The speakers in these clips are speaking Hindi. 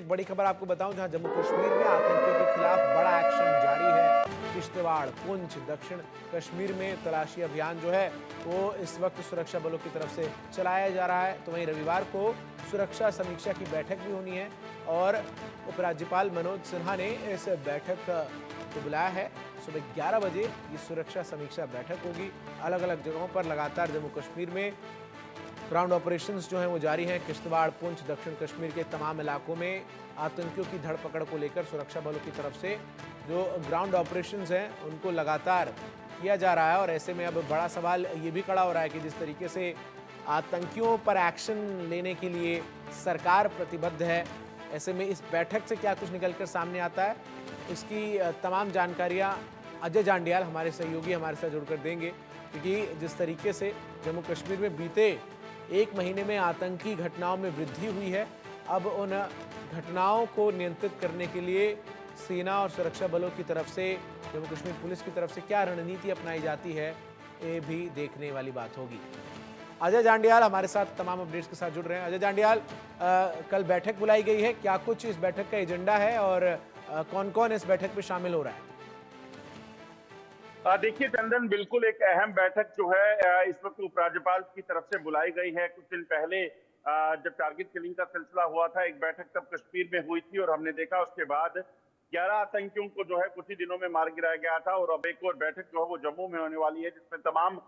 एक बड़ी खबर आपको बताऊं, जहां जम्मू कश्मीर में आतंकियों के खिलाफ बड़ा एक्शन जारी है। किश्तवाड़, पुंछ, दक्षिण कश्मीर में तलाशी अभियान जो है वो इस वक्त सुरक्षा बलों की तरफ से चलाया जा रहा है। तो वहीं रविवार को सुरक्षा समीक्षा की बैठक भी होनी है और उपराज्यपाल मनोज सिन्हा ने इस बैठक को बुलाया है। सुबह 11 बजे ये सुरक्षा समीक्षा बैठक होगी। अलग अलग जगहों पर लगातार जम्मू कश्मीर में ग्राउंड ऑपरेशंस जो हैं वो जारी हैं। किश्तवाड़, पुंछ, दक्षिण कश्मीर के तमाम इलाकों में आतंकियों की धरपकड़ को लेकर सुरक्षा बलों की तरफ से जो ग्राउंड ऑपरेशंस हैं उनको लगातार किया जा रहा है। और ऐसे में अब बड़ा सवाल ये भी खड़ा हो रहा है कि जिस तरीके से आतंकियों पर एक्शन लेने के लिए सरकार प्रतिबद्ध है, ऐसे में इस बैठक से क्या कुछ निकलकर सामने आता है, इसकी तमाम जानकारियाँ अजय जांडियाल हमारे सहयोगी हमारे साथ जुड़कर देंगे। क्योंकि जिस तरीके से जम्मू कश्मीर में बीते एक महीने में आतंकी घटनाओं में वृद्धि हुई है, अब उन घटनाओं को नियंत्रित करने के लिए सेना और सुरक्षा बलों की तरफ से, जम्मू कश्मीर पुलिस की तरफ से क्या रणनीति अपनाई जाती है, ये भी देखने वाली बात होगी। अजय जांडियाल हमारे साथ तमाम अपडेट्स के साथ जुड़ रहे हैं। अजय जांडियाल, कल बैठक बुलाई गई है, क्या कुछ इस बैठक का एजेंडा है और कौन कौन इस बैठक में शामिल हो रहा है? देखिए चंदन, बिल्कुल एक अहम बैठक जो है इस वक्त उपराज्यपाल की तरफ से बुलाई गई है। कुछ दिन पहले जब टारगेट किलिंग का सिलसिला हुआ था, एक बैठक तब कश्मीर में हुई थी और हमने देखा उसके बाद 11 आतंकियों को जो है कुछ ही दिनों में मार गिराया गया था। और अब एक और बैठक जो है वो जम्मू में होने वाली है, जिसमें तमाम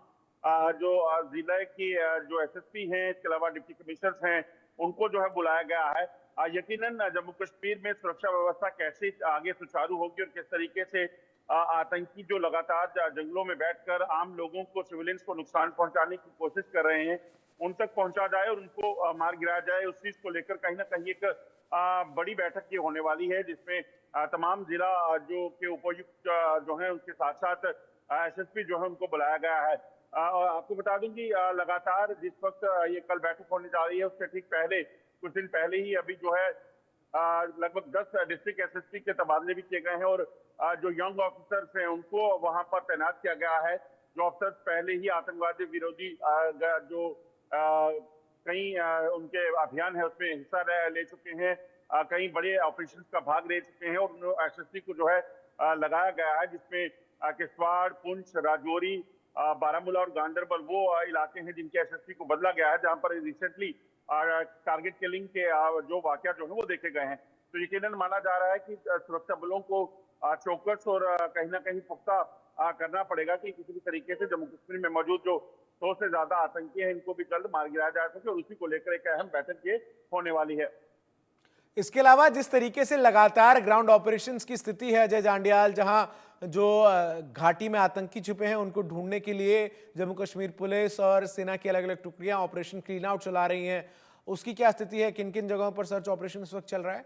जो जिले की जो एसएसपी हैं, इसके अलावा डिप्टी कमिश्नर्स हैं, उनको जो है बुलाया गया है। यकीनन जम्मू कश्मीर में सुरक्षा व्यवस्था कैसे आगे सुचारू होगी और किस तरीके से आतंकी जो लगातार जंगलों में बैठकर आम लोगों को, सिविलियंस को नुकसान पहुंचाने की कोशिश कर रहे हैं, उन तक पहुंचा जाए और उनको मार गिराया जाए, उस चीज को लेकर कहीं ना कहीं एक बड़ी बैठक ये होने वाली है, जिसमें तमाम जिला जो के उपायुक्त जो है उनके साथ साथ एसएसपी जो है उनको बुलाया गया है। और आपको बता दूं कि लगातार जिस वक्त ये कल बैठक होने जा रही है, उससे ठीक पहले, कुछ दिन पहले ही अभी जो है लगभग 10 डिस्ट्रिक्ट एसएसपी के तबादले भी किए गए हैं और जो यंग ऑफिसर्स हैं उनको वहां पर तैनात किया गया है। जो ऑफिसर्स पहले ही आतंकवादी विरोधी जो कई उनके अभियान है उसमें हिस्सा ले चुके हैं, कई बड़े ऑपरेशंस का भाग ले चुके हैं और एसएसपी को जो है लगाया गया है, जिसमें किश्तवाड़, पुंछ, राजौरी, बारामूला और गांदरबल वो इलाके हैं जिनके एसएसपी को बदला गया है, जहां पर रिसेंटली टारगेट किलिंग के जो वाकया जो है वो देखे गए हैं। तो यकीनन माना जा रहा है कि सुरक्षा बलों को चौकस और कहीं ना कहीं पुख्ता करना पड़ेगा कि किसी भी तरीके से जम्मू कश्मीर में मौजूद जो 100 से ज्यादा आतंकी हैं इनको भी जल्द मार गिराया जा सके, और उसी को लेकर एक अहम बैठक ये होने वाली है। इसके अलावा जिस तरीके से लगातार ग्राउंड ऑपरेशंस की स्थिति है अजय जांडियाल, जहां जो घाटी में आतंकी छुपे हैं उनको ढूंढने के लिए जम्मू कश्मीर पुलिस और सेना की अलग अलग टुकड़ियां ऑपरेशन क्लीन आउट चला रही हैं, उसकी क्या स्थिति है? किन किन जगहों पर सर्च ऑपरेशन इस वक्त चल रहा है?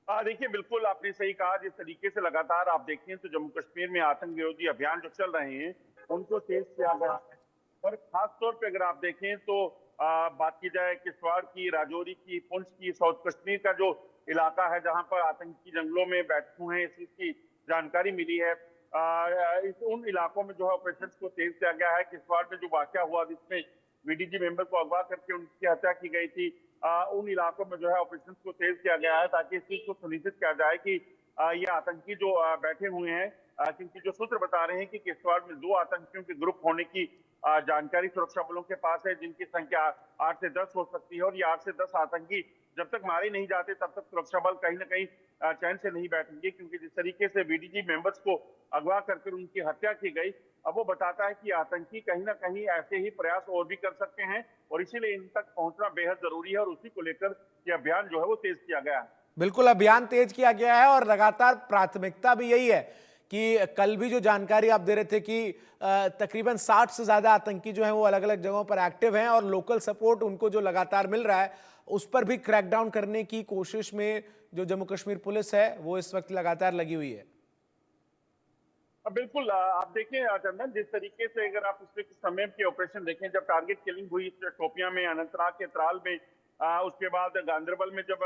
देखिए, बिल्कुल आपने सही कहा। जिस तरीके से लगातार आप देखें तो जम्मू कश्मीर में आतंक विरोधी अभियान जो चल रहे हैं उनको तेज किया गया है। और खास तौर पे अगर आप देखें तो बात की जाए किश्तवाड़ की, राजौरी की, पुंछ की, साउथ कश्मीर का जो इलाका है जहां पर आतंकी जंगलों में बैठे हुए हैं, इस चीज की जानकारी मिली है। उन इलाकों में जो है ऑपरेशन को तेज किया गया है। किश्तवाड़ में जो वाकया हुआ जिसमें वीडीजी मेंबर को अगवा करके उनकी हत्या की गई थी, उन इलाकों में जो है ऑपरेशन को तेज किया गया है ताकि इस चीज को सुनिश्चित किया जाए कि ये आतंकी जो बैठे हुए हैं, क्योंकि जो सूत्र बता रहे हैं कि किश्तवाड़ में 2 आतंकियों के ग्रुप होने की जानकारी सुरक्षा बलों के पास है, जिनकी संख्या 8 से 10 हो सकती है। और ये 8 से 10 आतंकी जब तक मारे नहीं जाते तब तक सुरक्षा बल कहीं ना कहीं चैन से नहीं बैठेंगे, क्योंकि जिस तरीके से बीडीजी मेंबर्स को अगवा करके उनकी हत्या की गई, अब वो बताता है कि आतंकी कहीं ना कहीं ऐसे ही प्रयास और भी कर सकते हैं और इसीलिए इन तक पहुंचना बेहद जरूरी है और उसी को लेकर ये अभियान जो है वो तेज किया गया है। बिल्कुल, अभियान तेज किया गया है और लगातार प्राथमिकता भी यही है कि कल भी जो जानकारी आप दे रहे थे कि तकरीबन 60 से ज्यादा आतंकी जो हैं वो अलग अलग जगहों पर एक्टिव हैं और लोकल सपोर्ट उनको जो लगातार मिल रहा है उस पर भी क्रैकडाउन करने की कोशिश में जो जम्मू कश्मीर पुलिस है वो इस वक्त लगातार लगी हुई है। बिल्कुल, आप देखें चंदन, जिस तरीके से अगर आप पिछले कुछ समय के ऑपरेशन देखें, जब टारगेट किलिंग हुई शोपियां में, अनंतनाग के त्राल में, उसके बाद गांदरबल में जब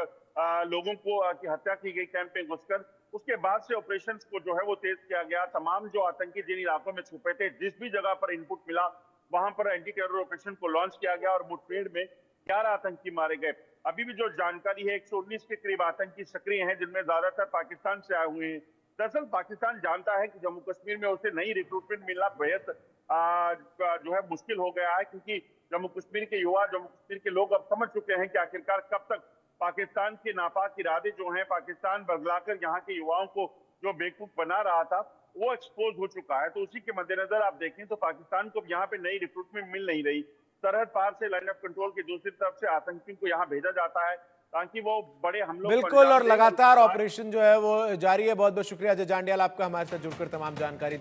लोगों को की हत्या की गई कैंप में घुसकर, उसके बाद से ऑपरेशंस को जो है वो तेज किया गया। तमाम जो आतंकी जिन इलाकों में छुपे थे, जिस भी जगह पर इनपुट मिला वहां पर एंटी टेरर ऑपरेशन को लॉन्च किया गया और मुठभेड़ में 11 आतंकी मारे गए। अभी भी जो जानकारी है 119 के करीब आतंकी सक्रिय हैं, जिनमें ज्यादातर पाकिस्तान से आए हुए हैं। दरअसल पाकिस्तान जानता है कि जम्मू कश्मीर में उसे नई रिक्रूटमेंट मिलना बेहद जो है मुश्किल हो गया है, क्योंकि जम्मू कश्मीर के युवा, जम्मू कश्मीर के लोग अब समझ चुके हैं कि आखिरकार कब तक पाकिस्तान के नापाक इरादे जो हैं, पाकिस्तान बदलाकर यहाँ के युवाओं को जो बेवकूफ बना रहा था, वो एक्सपोज हो चुका है। तो उसी के मद्देनजर आप देखें तो पाकिस्तान को यहाँ पे नई रिक्रूटमेंट मिल नहीं रही। सरहद पार से लाइन ऑफ कंट्रोल की दूसरी तरफ से आतंकियों को यहाँ भेजा जाता है ताकि वो बड़े हमलों को बिल्कुल, अंजाम और दें। लगातार ऑपरेशन जो है वो जारी है। बहुत बहुत शुक्रिया अजय जांडियाल आपका हमारे साथ जुड़कर तमाम जानकारी